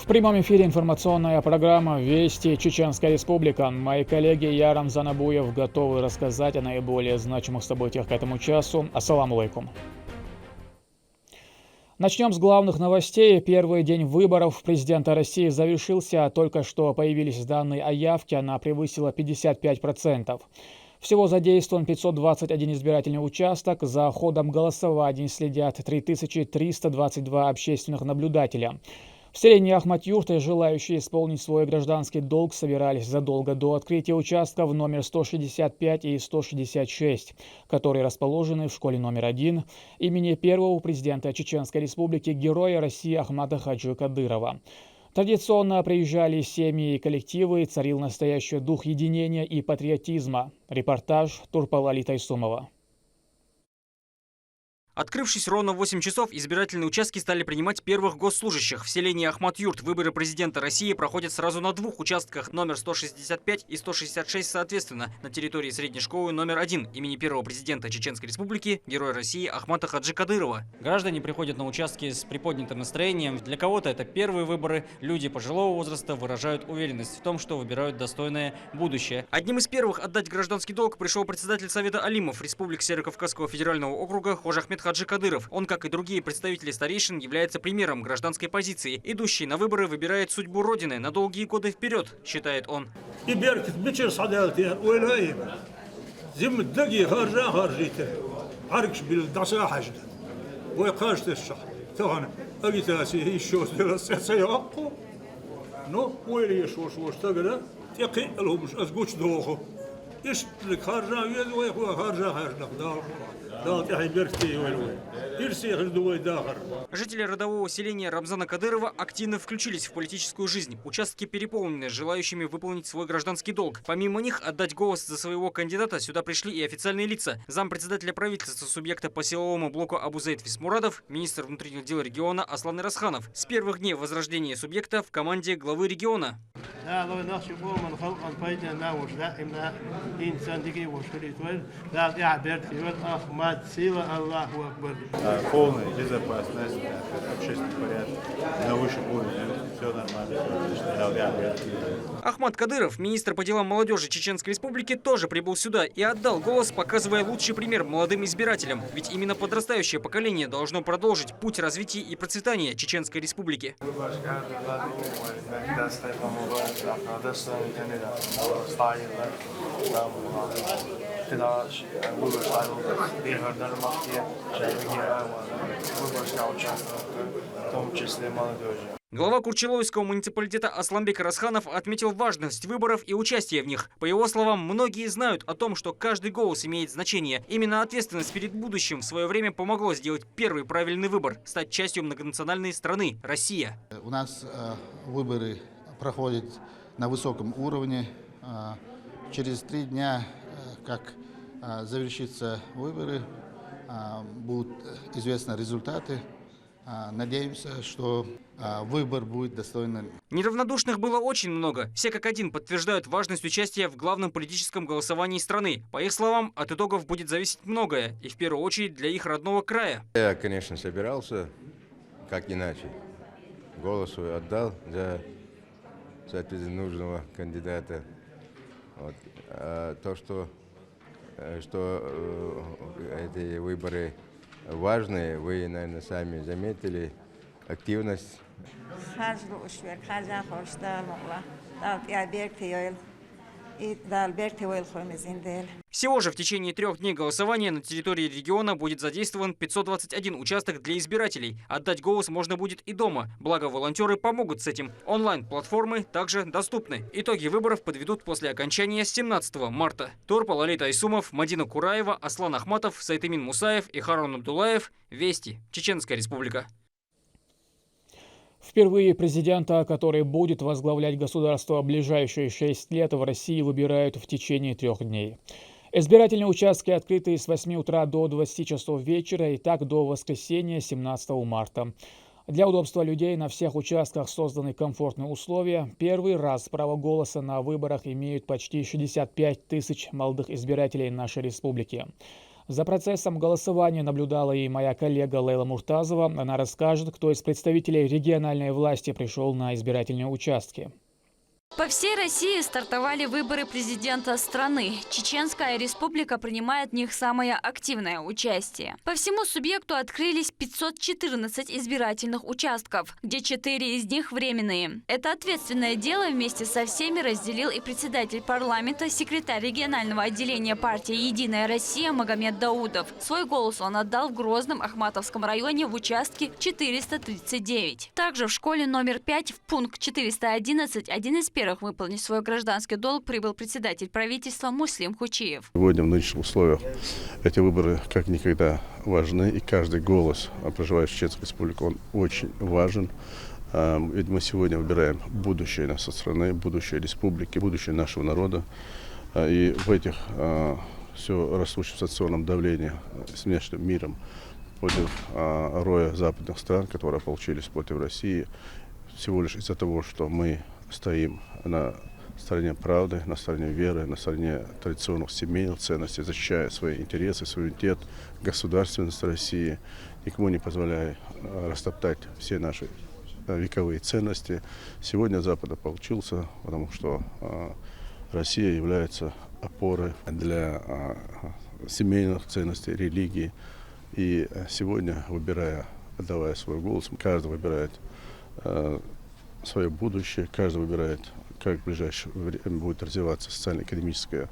В прямом эфире информационная программа «Вести Чеченская Республика». Мои коллеги я, Рамзан Абуев, готовы рассказать о наиболее значимых событиях к этому часу. Ассаламу алейкум. Начнем с главных новостей. Первый день выборов президента России завершился. Только что появились данные о явке. Она превысила 55%. Всего задействован 521 избирательный участок. За ходом голосования следят 3322 общественных наблюдателя. В селении Ахмат-Юрт желающие исполнить свой гражданский долг собирались задолго до открытия участков номер 165 и 166, которые расположены в школе номер 1 имени первого президента Чеченской Республики, героя России Ахмата Хаджи Кадырова. Традиционно приезжали семьи и коллективы, царил настоящий дух единения и патриотизма. Репортаж Турпалали Тайсумова. Открывшись ровно в 8 часов, избирательные участки стали принимать первых госслужащих. В селении Ахмат-Юрт выборы президента России проходят сразу на двух участках, номер 165 и 166 соответственно, на территории средней школы номер 1 имени первого президента Чеченской Республики, героя России Ахмата Хаджи Кадырова. Граждане приходят на участки с приподнятым настроением. Для кого-то это первые выборы. Люди пожилого возраста выражают уверенность в том, что выбирают достойное будущее. Одним из первых отдать гражданский долг пришел председатель Совета Алимов Республики Северо-Кавказского федерального округа Хожа Ахмед Хаджи Кадыров. Он, как и другие представители старейшин, является примером гражданской позиции. Идущий на выборы выбирает судьбу Родины на долгие годы вперед, считает он. Жители родового селения Рамзана Кадырова активно включились в политическую жизнь. Участки переполнены желающими выполнить свой гражданский долг. Помимо них отдать голос за своего кандидата сюда пришли и официальные лица. Зампредседателя правительства субъекта по силовому блоку Абузейд Висмурадов, министр внутренних дел региона Аслан Расханов. С первых дней возрождения субъекта в команде главы региона. Полная безопасность, общественный порядок, на высшем уровне, все нормально. Ахмат Кадыров, министр по делам молодежи Чеченской Республики, тоже прибыл сюда и отдал голос, показывая лучший пример молодым избирателям. Ведь именно подрастающее поколение должно продолжить путь развития и процветания Чеченской Республики. В том числе молодежи. Глава Курчелойского муниципалитета Асламбек Расханов отметил важность выборов и участия в них. По его словам, многие знают о том, что каждый голос имеет значение. Именно ответственность перед будущим в свое время помогло сделать первый правильный выбор – стать частью многонациональной страны – Россия. У нас выборы проходят на высоком уровне. Через 3 дня, как завершатся выборы, будут известны результаты. Надеемся, что выбор будет достойным. Неравнодушных было очень много. Все как один подтверждают важность участия в главном политическом голосовании страны. По их словам, от итогов будет зависеть многое. И в первую очередь для их родного края. Я, конечно, собирался, как иначе. Голос отдал за, соответственно, нужного кандидата. Вот. А то, что эти выборы важные, вы, наверное, сами заметили, активность. Всего же в течение 3 дней голосования на территории региона будет задействован 521 участок для избирателей. Отдать голос можно будет и дома. Благо, волонтеры помогут с этим. Онлайн-платформы также доступны. Итоги выборов подведут после окончания 17 марта. Турпалали Тайсумов, Мадина Кураева, Аслан Ахматов, Сайтымин Мусаев и Харун Абдулаев. Вести. Чеченская Республика. Впервые президента, который будет возглавлять государство в ближайшие 6 лет, в России выбирают в течение 3 дней. Избирательные участки открыты с 8 утра до 20 часов вечера и так до воскресенья 17 марта. Для удобства людей на всех участках созданы комфортные условия. Первый раз право голоса на выборах имеют почти 65 тысяч молодых избирателей нашей республики. За процессом голосования наблюдала и моя коллега Лейла Муртазова. Она расскажет, кто из представителей региональной власти пришел на избирательные участки. По всей России стартовали выборы президента страны. Чеченская республика принимает в них самое активное участие. По всему субъекту открылись 514 избирательных участков, где 4 из них временные. Это ответственное дело вместе со всеми разделил и председатель парламента, секретарь регионального отделения партии «Единая Россия» Магомед Даудов. Свой голос он отдал в Грозном Ахматовском районе в участке 439. Также в школе номер 5 в пункт 411 один из первых выполнить свой гражданский долг прибыл председатель правительства Муслим Хучиев. Сегодня в нынешних условиях эти выборы как никогда важны, и каждый голос, проживающий в Чеченской республике, он очень важен. Ведь мы сегодня выбираем будущее нашей страны, будущее республики, будущее нашего народа. И в этих все растущем социальном давлении с внешним миром против роя западных стран, которые получились против России, всего лишь из-за того, что мы стоим на стороне правды, на стороне веры, на стороне традиционных семейных ценностей, защищая свои интересы, суверенитет, государственность России, никому не позволяя растоптать все наши вековые ценности. Сегодня Запад получился, потому что Россия является опорой для семейных ценностей, религии. И сегодня, выбирая, отдавая свой голос, каждый выбирает свое будущее, каждый выбирает, как в ближайшее время будет развиваться социально-экономическая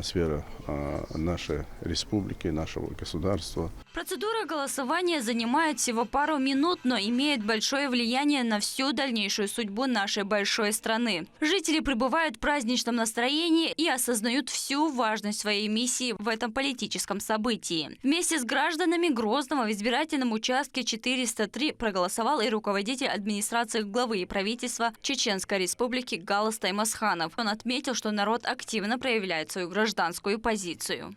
сфера нашей республики, нашего государства. Процедура голосования занимает всего пару минут, но имеет большое влияние на всю дальнейшую судьбу нашей большой страны. Жители пребывают в праздничном настроении и осознают всю важность своей миссии в этом политическом событии. Вместе с гражданами Грозного в избирательном участке 403 проголосовал и руководитель администрации главы и правительства Чеченской республики Галас Таймасханов. Он отметил, что народ активно проявляет свою гражданскую позицию.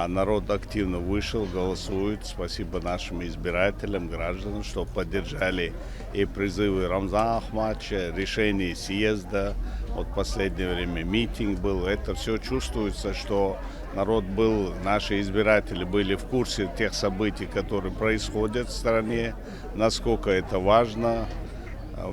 Народ активно вышел, голосует. Спасибо нашим избирателям, гражданам, что поддержали и призывы Рамзана Ахматовича, решение съезда. Вот в последнее время митинг был. Это все чувствуется, что народ был, наши избиратели были в курсе тех событий, которые происходят в стране, насколько это важно.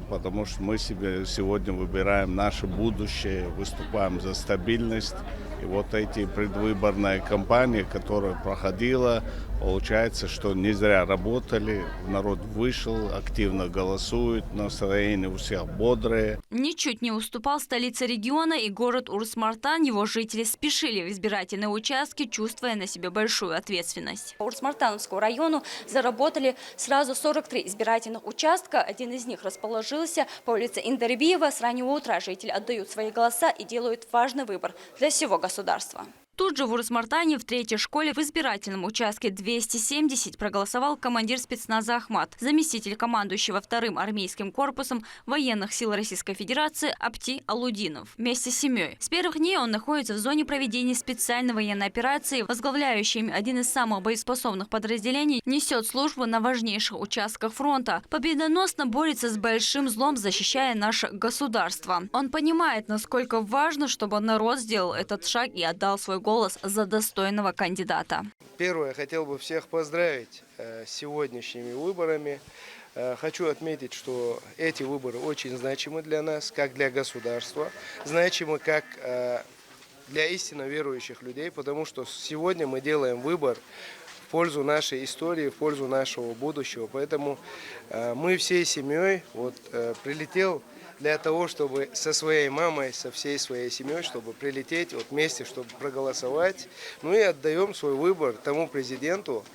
Потому что мы себе сегодня выбираем наше будущее, выступаем за стабильность. И вот эти предвыборные кампании, которая проходила, получается, что не зря работали. Народ вышел, активно голосует, настроение у всех бодрое. Ничуть не уступал столице региона и город Урус-Мартан. Его жители спешили в избирательные участки, чувствуя на себе большую ответственность. По Урус-Мартановскому району заработали сразу 43 избирательных участка. Один из них расположился по улице Индарбиева. С раннего утра жители отдают свои голоса и делают важный выбор для всего государства. Тут же в Урус-Мартане в третьей школе в избирательном участке 270 проголосовал командир спецназа Ахмат, заместитель командующего 2-м армейским корпусом военных сил Российской Федерации Апти Алудинов вместе с семьей. С первых дней он находится в зоне проведения специальной военной операции, возглавляющий один из самых боеспособных подразделений, несет службу на важнейших участках фронта, победоносно борется с большим злом, защищая наше государство. Он понимает, насколько важно, чтобы народ сделал этот шаг и отдал свой голос за достойного кандидата. Первое, хотел бы всех поздравить с сегодняшними выборами. Хочу отметить, что эти выборы очень значимы для нас, как для государства, значимы как для истинно верующих людей, потому что сегодня мы делаем выбор в пользу нашей истории, в пользу нашего будущего. Поэтому мы всей семьей прилетел для того, чтобы со своей мамой, со всей своей семьей, чтобы прилететь вместе, чтобы проголосовать. Ну и отдаем свой выбор тому президенту,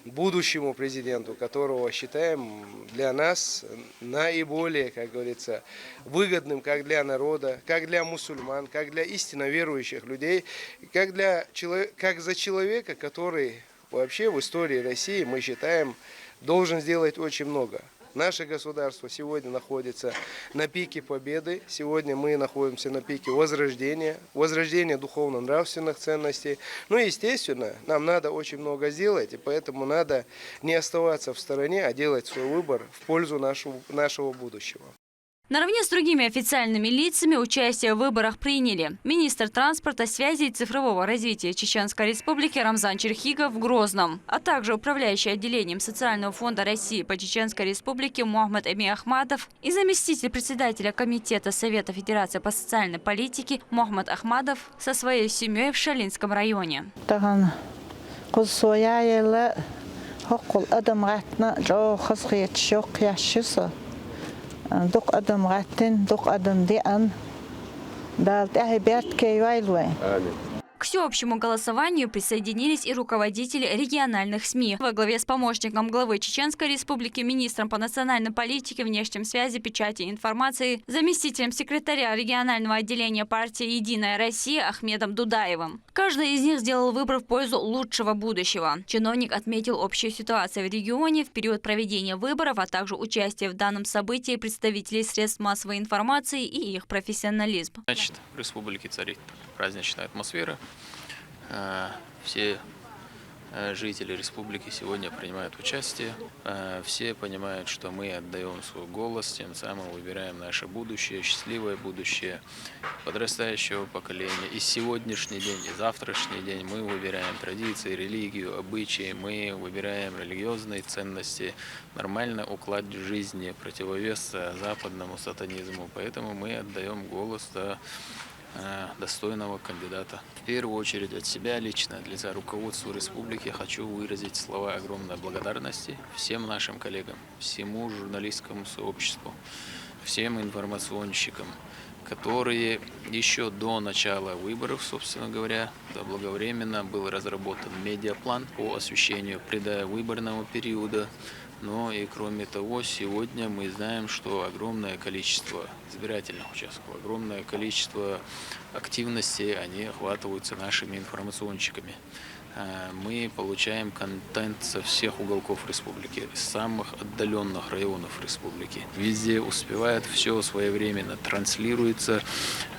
будущему президенту, которого считаем для нас наиболее, как говорится, выгодным как для народа, как для мусульман, как для истинно верующих людей, как за человека, который вообще в истории России, мы считаем, должен сделать очень много. Наше государство сегодня находится на пике победы. Сегодня мы находимся на пике возрождения духовно-нравственных ценностей. Ну и, естественно, нам надо очень много сделать, и поэтому надо не оставаться в стороне, а делать свой выбор в пользу нашего будущего. Наравне с другими официальными лицами участие в выборах приняли министр транспорта, связи и цифрового развития Чеченской Республики Рамзан Черхигов в Грозном, а также управляющий отделением Социального фонда России по Чеченской Республике Мухаммад Эми Ахмадов и заместитель председателя Комитета Совета Федерации по социальной политике Мухаммад Ахмадов со своей семьей в Шалинском районе. Дук адам гаттен, дук адам диан, дал тахиберт кейвайлве. К всеобщему голосованию присоединились и руководители региональных СМИ. Во главе с помощником главы Чеченской Республики, министром по национальной политике, внешним связи, печати и информации, заместителем секретаря регионального отделения партии «Единая Россия» Ахмедом Дудаевым. Каждый из них сделал выбор в пользу лучшего будущего. Чиновник отметил общую ситуацию в регионе в период проведения выборов, а также участие в данном событии представителей средств массовой информации и их профессионализм. Значит, в республике царит праздничная атмосфера. Все жители республики сегодня принимают участие. Все понимают, что мы отдаем свой голос, тем самым выбираем наше будущее, счастливое будущее подрастающего поколения. И сегодняшний день, и завтрашний день мы выбираем традиции, религию, обычаи, мы выбираем религиозные ценности, нормальный уклад жизни, противовес западному сатанизму. Поэтому мы отдаем голос за достойного кандидата. В первую очередь от себя лично, от лица руководства республики, хочу выразить слова огромной благодарности всем нашим коллегам, всему журналистскому сообществу, всем информационщикам, которые еще до начала выборов, собственно говоря, заблаговременно был разработан медиаплан по освещению предвыборного периода. Но и кроме того, сегодня мы знаем, что огромное количество избирательных участков, огромное количество активностей, они охватываются нашими информационщиками. Мы получаем контент со всех уголков республики, из самых отдаленных районов республики. Везде успевает, все своевременно транслируется,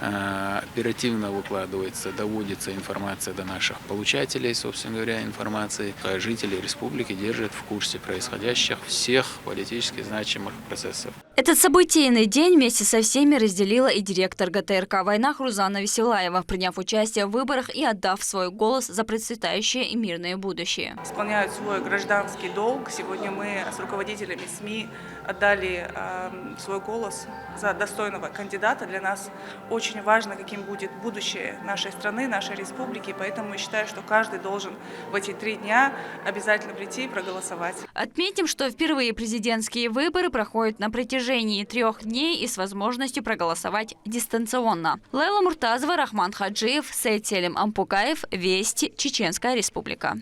оперативно выкладывается, доводится информация до наших получателей, собственно говоря, информации. Жители республики держат в курсе происходящих всех политически значимых процессов. Этот событийный день вместе со всеми разделила и директор ГТРК «Война» Рузана Веселаева, приняв участие в выборах и отдав свой голос за процветающее и мирное будущее. Исполняют свой гражданский долг. Сегодня мы с руководителями СМИ отдали свой голос за достойного кандидата. Для нас очень важно, каким будет будущее нашей страны, нашей республики. Поэтому я считаю, что каждый должен в эти 3 дня обязательно прийти и проголосовать. Отметим, что впервые президентские выборы проходят на протяжении 3 дней и с возможностью проголосовать дистанционно. Лейла Муртазова, Рахман Хаджиев, Сейд Селим Ампукаев, Вести, Чеченская Республика.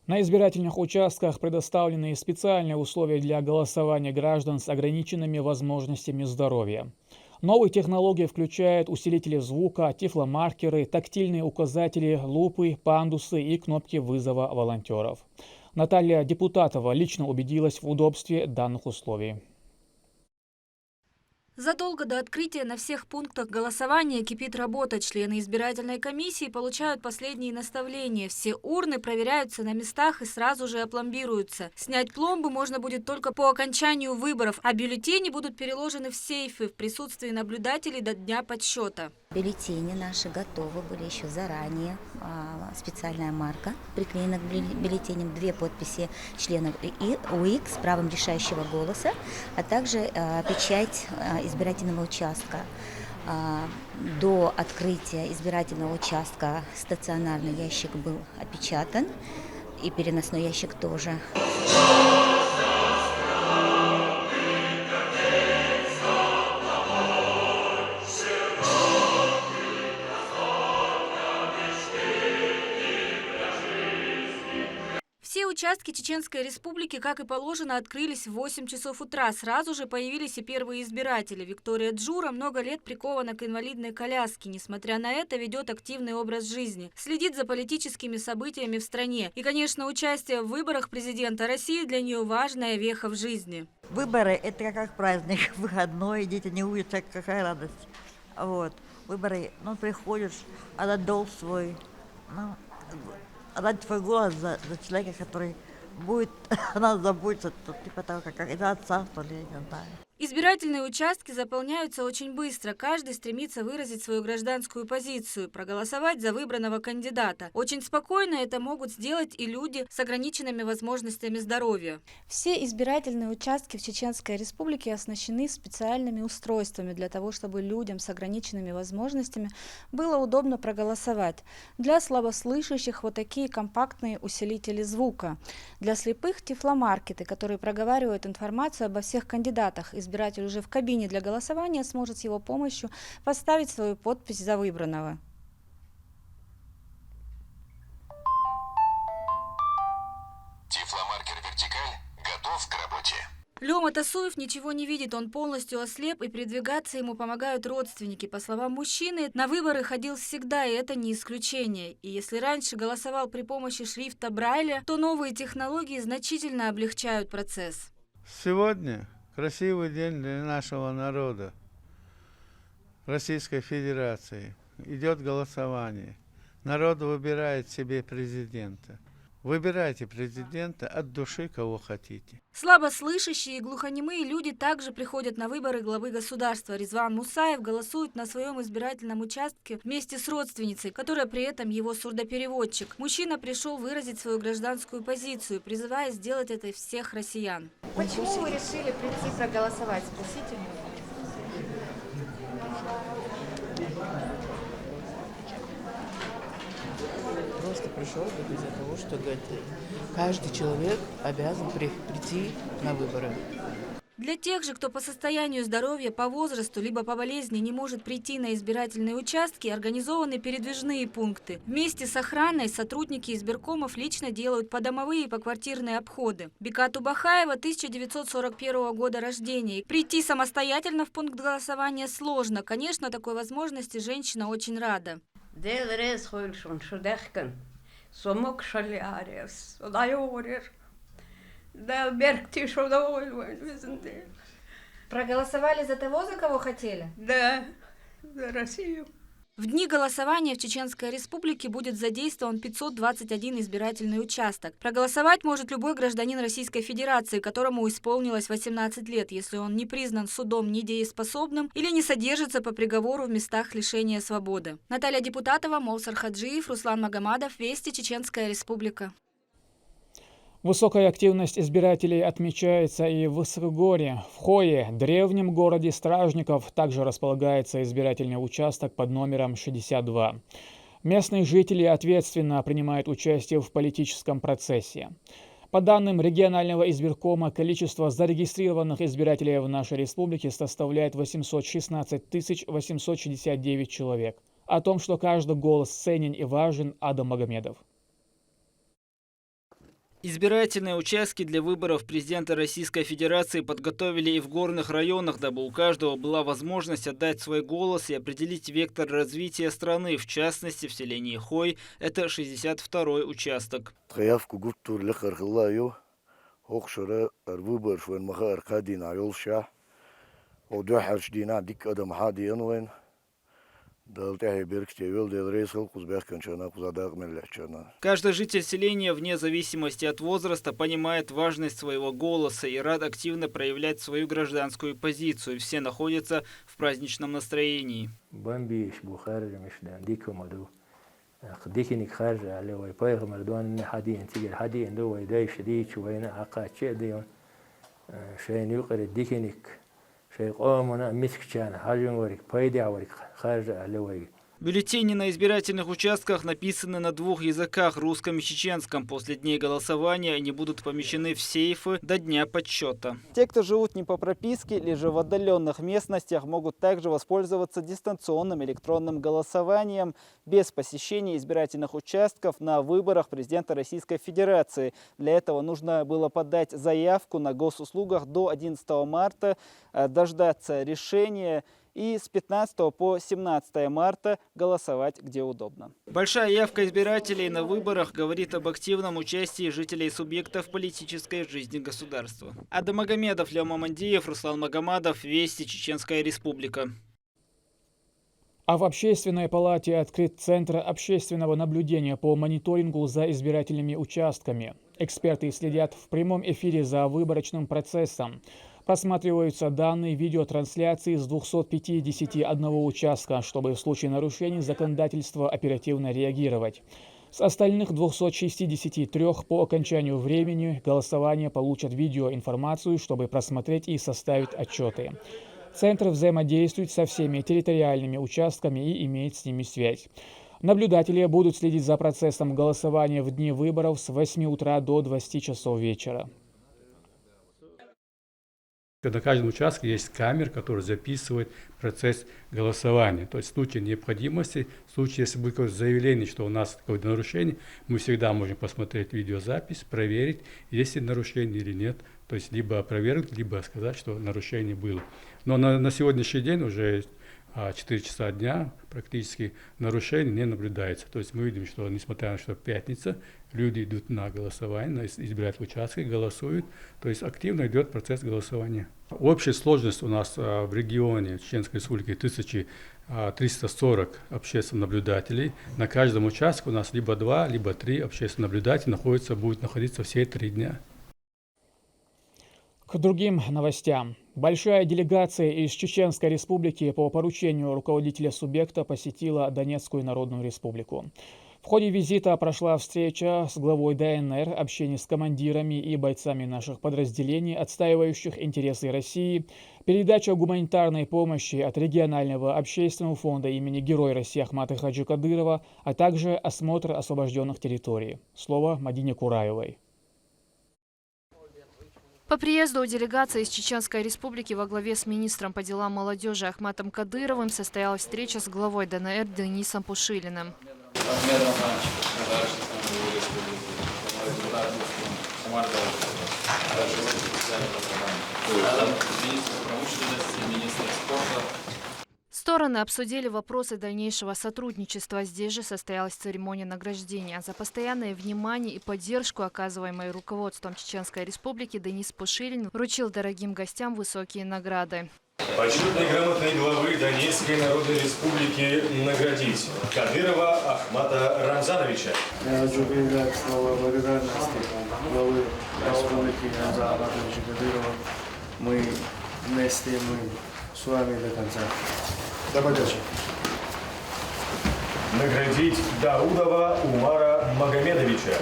На избирательных участках предоставлены специальные условия для голосования граждан с ограниченными возможностями здоровья. Новые технологии включают усилители звука, тифломаркеры, тактильные указатели, лупы, пандусы и кнопки вызова волонтеров. Наталья Депутатова лично убедилась в удобстве данных условий. Задолго до открытия на всех пунктах голосования кипит работа. Члены избирательной комиссии получают последние наставления. Все урны проверяются на местах и сразу же опломбируются. Снять пломбы можно будет только по окончанию выборов, а бюллетени будут переложены в сейфы в присутствии наблюдателей до дня подсчета. Бюллетени наши готовы были еще заранее. Специальная марка приклеена к бюллетеням, 2 подписи членов и УИК с правом решающего голоса, а также печать избирательного участка. До открытия избирательного участка стационарный ящик был опечатан, и переносной ящик тоже. Все участки Чеченской Республики, как и положено, открылись в 8 часов утра. Сразу же появились и первые избиратели. Виктория Джура много лет прикована к инвалидной коляске. Несмотря на это, ведет активный образ жизни. Следит за политическими событиями в стране. И, конечно, участие в выборах президента России для нее важная веха в жизни. Выборы – это как праздник, выходной, дети не улице, какая радость. Вот. Выборы, приходишь, отдать долг свой, отдать твой голос за человека, который будет о нас заботиться, типа того, как за отца, что ли, я не знаю. Избирательные участки заполняются очень быстро. Каждый стремится выразить свою гражданскую позицию, проголосовать за выбранного кандидата. Очень спокойно это могут сделать и люди с ограниченными возможностями здоровья. Все избирательные участки в Чеченской Республике оснащены специальными устройствами для того, чтобы людям с ограниченными возможностями было удобно проголосовать. Для слабослышащих вот такие компактные усилители звука. Для слепых тифломаркеты, которые проговаривают информацию обо всех кандидатах. Избиратель уже в кабине для голосования сможет с его помощью поставить свою подпись за выбранного. Тифломаркер «Вертикаль» готов к работе. Лёма Тасуев ничего не видит, он полностью ослеп, и передвигаться ему помогают родственники. По словам мужчины, на выборы ходил всегда, и это не исключение. И если раньше голосовал при помощи шрифта Брайля, то новые технологии значительно облегчают процесс. Сегодня красивый день для нашего народа, Российской Федерации. Идет голосование. Народ выбирает себе президента. Выбирайте президента от души, кого хотите. Слабослышащие и глухонемые люди также приходят на выборы главы государства. Резван Мусаев голосует на своем избирательном участке вместе с родственницей, которая при этом его сурдопереводчик. Мужчина пришел выразить свою гражданскую позицию, призывая сделать это всех россиян. Почему вы решили прийти проголосовать? Спросите. Просто пришел из-за того, что каждый человек обязан прийти на выборы. Для тех же, кто по состоянию здоровья, по возрасту, либо по болезни не может прийти на избирательные участки, организованы передвижные пункты. Вместе с охраной сотрудники избиркомов лично делают подомовые и поквартирные обходы. Бекат Убахаева 1941 года рождения. Прийти самостоятельно в пункт голосования сложно. Конечно, такой возможности женщина очень рада. Проголосовали за того, за кого хотели? Да, за Россию. В дни голосования в Чеченской Республике будет задействован 521 избирательный участок. Проголосовать может любой гражданин Российской Федерации, которому исполнилось 18 лет, если он не признан судом недееспособным или не содержится по приговору в местах лишения свободы. Наталья Депутатова, Молсар Хаджиев, Руслан Магомадов, Вести, Чеченская Республика. Высокая активность избирателей отмечается и в Сыргоре. В Хое, древнем городе стражников, также располагается избирательный участок под номером 62. Местные жители ответственно принимают участие в политическом процессе. По данным регионального избиркома, количество зарегистрированных избирателей в нашей республике составляет 816 869 человек. О том, что каждый голос ценен и важен, Адам Магомедов. Избирательные участки для выборов президента Российской Федерации подготовили и в горных районах, дабы у каждого была возможность отдать свой голос и определить вектор развития страны, в частности в селении Хой. Это 62-й участок. Каждый житель селения, вне зависимости от возраста, понимает важность своего голоса и рад активно проявлять свою гражданскую позицию. Все находятся в праздничном настроении. Бюллетени на избирательных участках написаны на двух языках – русском и чеченском. После дней голосования они будут помещены в сейфы до дня подсчета. Те, кто живут не по прописке или же в отдаленных местностях, могут также воспользоваться дистанционным электронным голосованием без посещения избирательных участков на выборах президента Российской Федерации. Для этого нужно было подать заявку на госуслугах до 11 марта, дождаться решения и с 15 по 17 марта голосовать где удобно. Большая явка избирателей на выборах говорит об активном участии жителей субъектов политической жизни государства. Адам Магомедов, Лёма Мандиев, Руслан Магомадов, Вести, Чеченская Республика. А в Общественной палате открыт Центр общественного наблюдения по мониторингу за избирательными участками. Эксперты следят в прямом эфире за выборочным процессом. Просматриваются данные видеотрансляции с 251 участка, чтобы в случае нарушений законодательства оперативно реагировать. С остальных 263 по окончанию времени голосования получат видеоинформацию, чтобы просмотреть и составить отчеты. Центр взаимодействует со всеми территориальными участками и имеет с ними связь. Наблюдатели будут следить за процессом голосования в дни выборов с 8 утра до 20 часов вечера. На каждом участке есть камера, которая записывает процесс голосования. То есть в случае необходимости, в случае, если будет какое-то заявление, что у нас какое-то нарушение, мы всегда можем посмотреть видеозапись, проверить, есть ли нарушение или нет. То есть либо опровергнуть, либо сказать, что нарушение было. Но на сегодняшний день уже 4 часа дня практически нарушений не наблюдается. То есть мы видим, что несмотря на то, что пятница, люди идут на голосование, на избирательные участки, голосуют. То есть активно идет процесс голосования. Общая сложность у нас в регионе Чеченской Республики 1340 общественных наблюдателей. На каждом участке у нас либо 2, либо 3 общественных наблюдателя будут находиться все 3 дня. К другим новостям. Большая делегация из Чеченской Республики по поручению руководителя субъекта посетила Донецкую Народную Республику. В ходе визита прошла встреча с главой ДНР, общение с командирами и бойцами наших подразделений, отстаивающих интересы России, передача гуманитарной помощи от регионального общественного фонда имени Героя России Ахмата Хаджи Кадырова, а также осмотр освобожденных территорий. Слово Мадине Кураевой. По приезду делегации из Чеченской Республики во главе с министром по делам молодежи Ахматом Кадыровым состоялась встреча с главой ДНР Денисом Пушилиным. Стороны обсудили вопросы дальнейшего сотрудничества. Здесь же состоялась церемония награждения. За постоянное внимание и поддержку, оказываемое руководством Чеченской Республики, Денис Пушилин вручил дорогим гостям высокие награды. Почетной грамотной главы Донецкой Народной Республики наградить Кадырова Ахмата Рамзановича. Я хочу передать слово благодарности главы Республики Рамзана Ахматовича Кадырова. Мы вместе, мы с вами до конца. До подачи. Наградить Даудова Умара Магомедовича.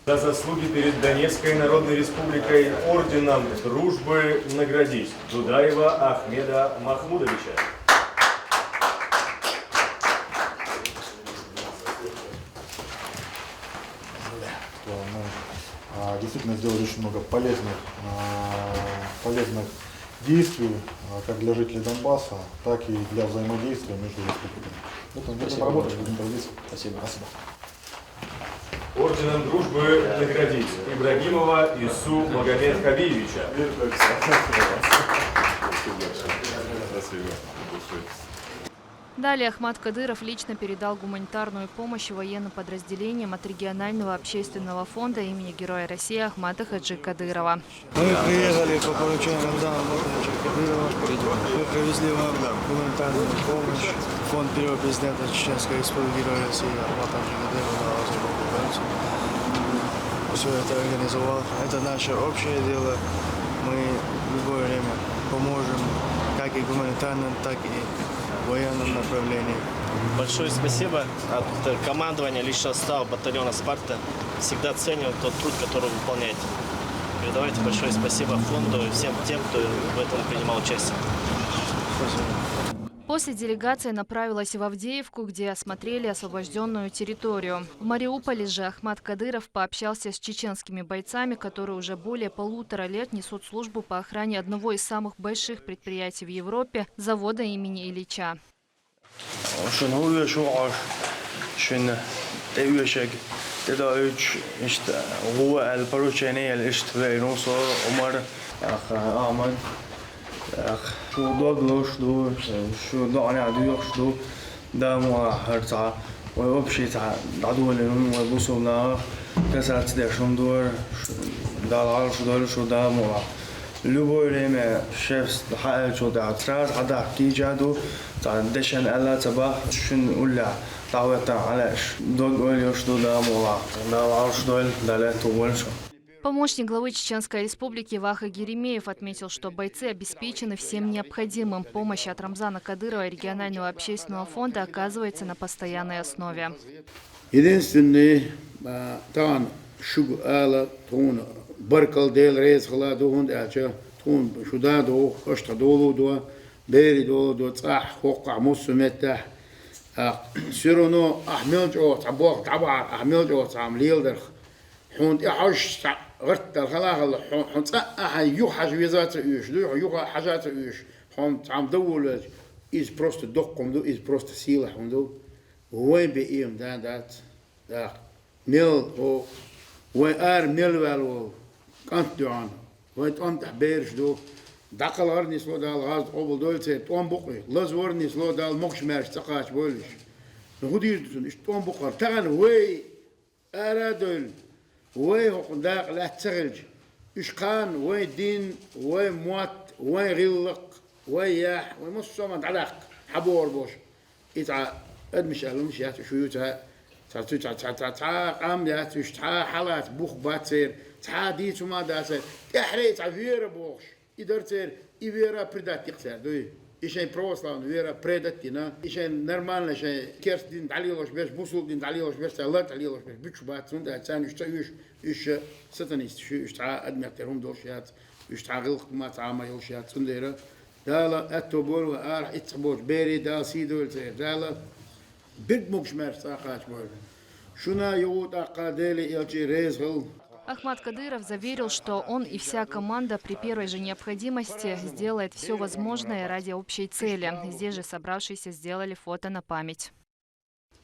За заслуги перед Донецкой Народной Республикой орденом дружбы наградить Дудаева Ахмеда Махмудовича. Мы действительно сделали очень много полезных действий, как для жителей Донбасса, так и для взаимодействия между республиками. Будем работать, будем трудиться. Спасибо. Орденом дружбы наградить Ибрагимова Ису Магомед Хабиевича. Далее Ахмат Кадыров лично передал гуманитарную помощь военным подразделениям от регионального общественного фонда имени Героя России Ахмата Хаджи Кадырова. Мы приехали по поручению Рамзана Ахматовича Кадырова. Мы привезли вам гуманитарную помощь. Фонд первого президента Чеченской Республики Героя России Ахмата Хаджи Кадырова. Все это организовал. Это наше общее дело. Мы в любое время поможем как и гуманитарным, так и военном направлении. Большое спасибо от командования личного состава батальона «Спарта». Всегда ценю тот труд, который выполняете. Передавайте большое спасибо фонду и всем тем, кто в этом принимал участие. Спасибо. После делегация направилась в Авдеевку, где осмотрели освобожденную территорию. В Мариуполе же Ахмат Кадыров пообщался с чеченскими бойцами, которые уже более 1,5 лет несут службу по охране одного из самых больших предприятий в Европе – завода имени Ильича. شو ضل شدو شو ضعني عدو شدو دا مو هرتع ويبشي تع عدو اللي ويبوسوا لا كسرت دشون دور دا العرش دول شو دا مو لبوي لما شيف حق شو دا تراس عدا كي جادو تع دشن الا تبع شن ولا تعوت علاش دول يشدو دا مو دا العرش دول دا لا تول شو. По Помощник главы Чеченской республики Ваха Геремеев отметил, что бойцы обеспечены всем необходимым. Помощь от Рамзана Кадырова и регионального общественного фонда оказывается на постоянной основе. Единственное, тан шугала тон баркал дел рез хладунд ача тон шуда до хошта долу до бери до цах хока мусумета все равно ахмел джо табах табар ахмел джо самлилдер хунт яхш غرت الخلاق حنت يوحش ويزات يوش دو يوح حاجات يوش حنت عم دول is просто доком до is просто сила хундо وين بيم دات دا ميل او وين ار ميل والو كانت دوان وين انت بيرش دو داخل ارني سلو دال غاز قبل دولت توم بقي لازورني سلو دال مخش مارش تقاش بولش نغدي اش توم بقر تاعن وي ارادل وي داق لا تسغلج اش قان وي دين وي موات وي غلق وياح ومصمد علاق حبور بوش يتع ادمش مش يات شويتها تا قام يات تا حالات بوخ باتير تا ديت ما داسه تحريت عفير بوش يدرتير يفيرا بريدات يقتر دوي ايش بروسلان فيرا بريداتنا ايش نورمال شيء كيرس دين عليوش باش بوصل دين عليوش باش الله عليوش باش بيتش بات سند ثاني ايش ستنيست شو ايش تا ادمتهم دوشيات ايش تا غلق ما تعامل يوشيات سنديره دالا اتوبول وار اتبوش بيري دا سيدول زي دالا بيد مكش مرساقاش بول شونا يوت اقاديلي يلجي ريزغل. Ахмад Кадыров заверил, что он и вся команда при первой же необходимости сделает все возможное ради общей цели. Здесь же собравшиеся сделали фото на память.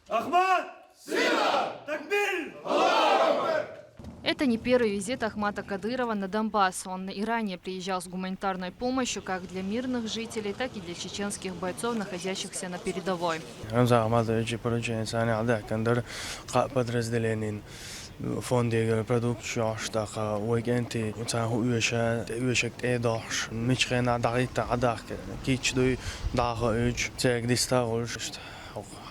Ахмад! Сила! Такбир! Это не первый визит Ахмада Кадырова на Донбасс. Он и ранее приезжал с гуманитарной помощью как для мирных жителей, так и для чеченских бойцов, находящихся на передовой. فوندي برودكشن اشتاق ويجنتي وتاهو يوشك اداش مش خنا دقيقه عداك كيتش دوي داخ اج تاك ديستاغولش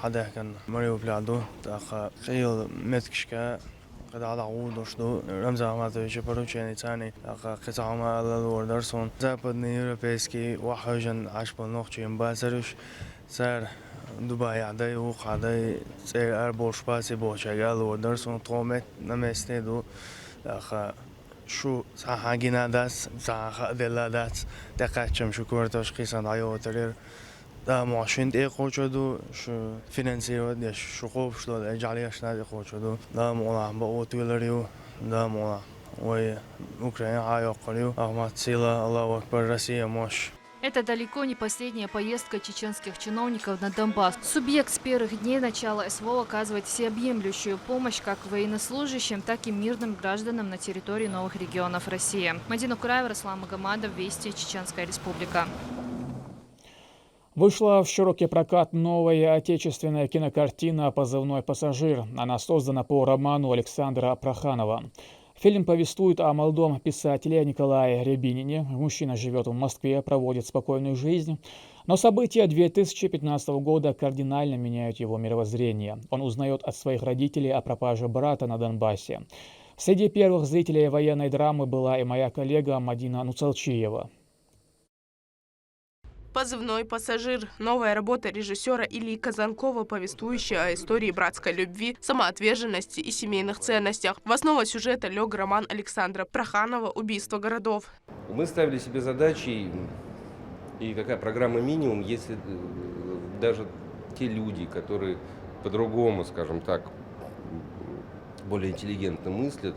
حدا كان مريو بلادو داخ خيل متكشكا قد على عودش دو رمزا ما تيجي بروتشين ثاني قطع ما الوردرسون زابدني يوروبيسكي وحوجن عشب نوخشين باسرش سر دبي عدي وقعدي سير أربوش باسي بوشجال ودرسون طومت نمستي دو شو صح جينا داس صح دلا داس دقتشم شكر تشخيص عيو ترير دا معشين دقيقة شدو شو فينانسيرو ديش شو خوب شدو اجعليش نادي شدو دا مولا بقوتيلريو دا مولا وي أوكرانيا عيو قريو أحمد سيلا الله أكبر Россия مش. Это далеко не последняя поездка чеченских чиновников на Донбасс. Субъект с первых дней начала СВО оказывает всеобъемлющую помощь как военнослужащим, так и мирным гражданам на территории новых регионов России. Мадина Кураева, Руслан Магомадов, Вести, Чеченская республика. Вышла в широкий прокат новая отечественная кинокартина «Позывной пассажир». Она создана по роману Александра Проханова. Фильм повествует о молодом писателе Николае Рябинине. Мужчина живет в Москве, проводит спокойную жизнь. Но события 2015 года кардинально меняют его мировоззрение. Он узнает от своих родителей о пропаже брата на Донбассе. Среди первых зрителей военной драмы была и моя коллега Мадина Нуцалчиева. «Позывной пассажир» – новая работа режиссера Ильи Казанкова, повествующая о истории братской любви, самоотверженности и семейных ценностях. В основу сюжета лег роман Александра Проханова «Убийство городов». Мы ставили себе задачи, и такая программа минимум, если даже те люди, которые по-другому, скажем так, более интеллигентно мыслят,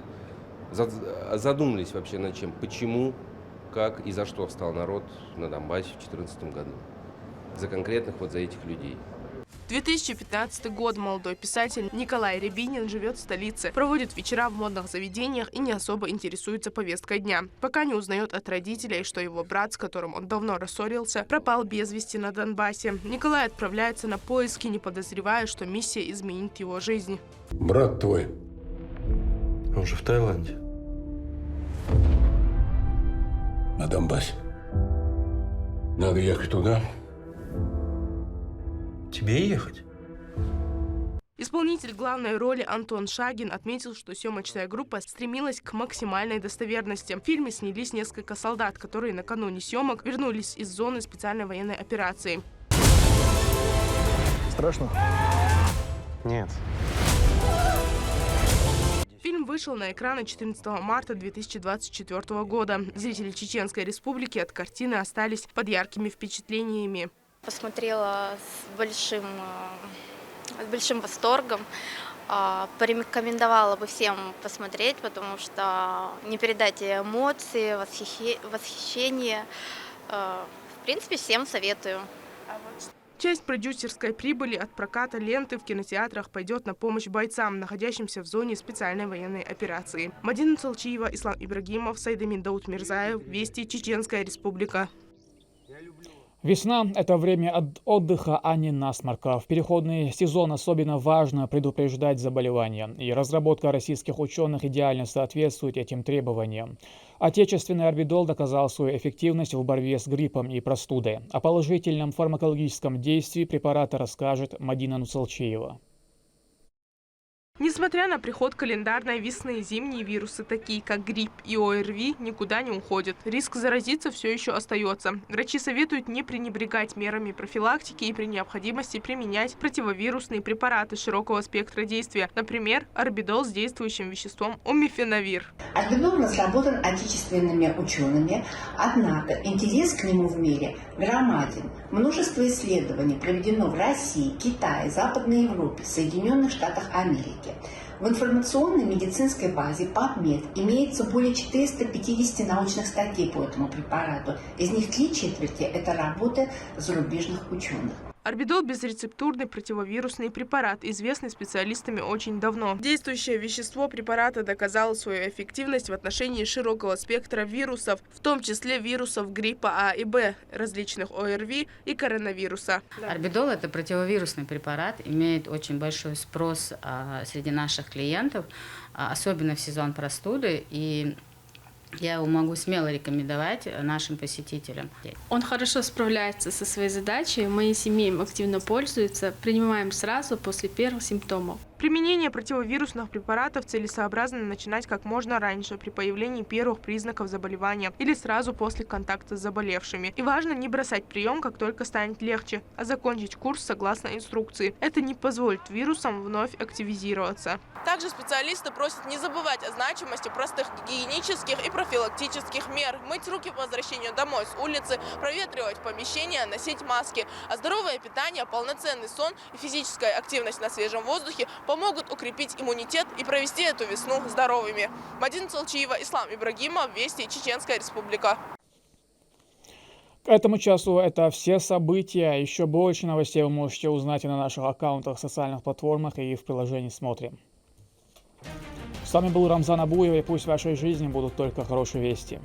задумались вообще над чем, почему, как и за что встал народ на Донбассе в 2014 году. За конкретных вот за этих людей. 2015 год. Молодой писатель Николай Рябинин живет в столице, проводит вечера в модных заведениях и не особо интересуется повесткой дня, пока не узнает от родителей, что его брат, с которым он давно рассорился, пропал без вести на Донбассе. Николай отправляется на поиски, не подозревая, что миссия изменит его жизнь. Брат твой, он же в Таиланде. На Донбассе. Надо ехать туда. Тебе ехать? Исполнитель главной роли Антон Шагин отметил, что съемочная группа стремилась к максимальной достоверности. В фильме снялись несколько солдат, которые накануне съемок вернулись из зоны специальной военной операции. Страшно? Нет. Фильм вышел на экраны 14 марта 2024 года. Зрители Чеченской Республики от картины остались под яркими впечатлениями. Посмотрела с большим восторгом. Порекомендовала бы всем посмотреть, потому что не передать эмоции, восхищение. В принципе, всем советую. Часть продюсерской прибыли от проката ленты в кинотеатрах пойдет на помощь бойцам, находящимся в зоне специальной военной операции. Мадина Цолчиева, Ислам Ибрагимов, Сайдамин Даутмирзаев. Вести, Чеченская Республика. Весна – это время отдыха, а не насморка. В переходный сезон особенно важно предупреждать заболевания. И разработка российских ученых идеально соответствует этим требованиям. Отечественный орбидол доказал свою эффективность в борьбе с гриппом и простудой. О положительном фармакологическом действии препарата расскажет Мадина Нуцалчиева. Несмотря на приход календарной весны, зимние вирусы, такие как грипп и ОРВИ, никуда не уходят. Риск заразиться все еще остается. Врачи советуют не пренебрегать мерами профилактики и при необходимости применять противовирусные препараты широкого спектра действия. Например, орбидол с действующим веществом омифенавир. Орбидол разработан отечественными учеными, однако интерес к нему в мире громаден. Множество исследований проведено в России, Китае, Западной Европе, Соединенных Штатах Америки. В информационной медицинской базе PubMed имеется более 450 научных статей по этому препарату. Из них 3/4 – это работы зарубежных ученых. Орбидол – безрецептурный противовирусный препарат, известный специалистами очень давно. Действующее вещество препарата доказало свою эффективность в отношении широкого спектра вирусов, в том числе вирусов гриппа А и Б, различных ОРВИ и коронавируса. Орбидол – это противовирусный препарат, имеет очень большой спрос среди наших клиентов, особенно в сезон простуды, и я его могу смело рекомендовать нашим посетителям. Он хорошо справляется со своей задачей, моей семьей им активно пользуется, принимаем сразу после первых симптомов. Применение противовирусных препаратов целесообразно начинать как можно раньше, при появлении первых признаков заболевания или сразу после контакта с заболевшими. И важно не бросать прием, как только станет легче, а закончить курс согласно инструкции. Это не позволит вирусам вновь активизироваться. Также специалисты просят не забывать о значимости простых гигиенических и профилактических мер. Мыть руки по возвращению домой с улицы, проветривать помещения, носить маски. А здоровое питание, полноценный сон и физическая активность на свежем воздухе помогут укрепить иммунитет и провести эту весну здоровыми. Мадина Цолчиева, Ислам Ибрагимов, Вести, Чеченская Республика. К этому часу это все события. Еще больше новостей вы можете узнать и на наших аккаунтах, социальных платформах и в приложении «Смотрим». С вами был Рамзан Абуев, и пусть в вашей жизни будут только хорошие вести.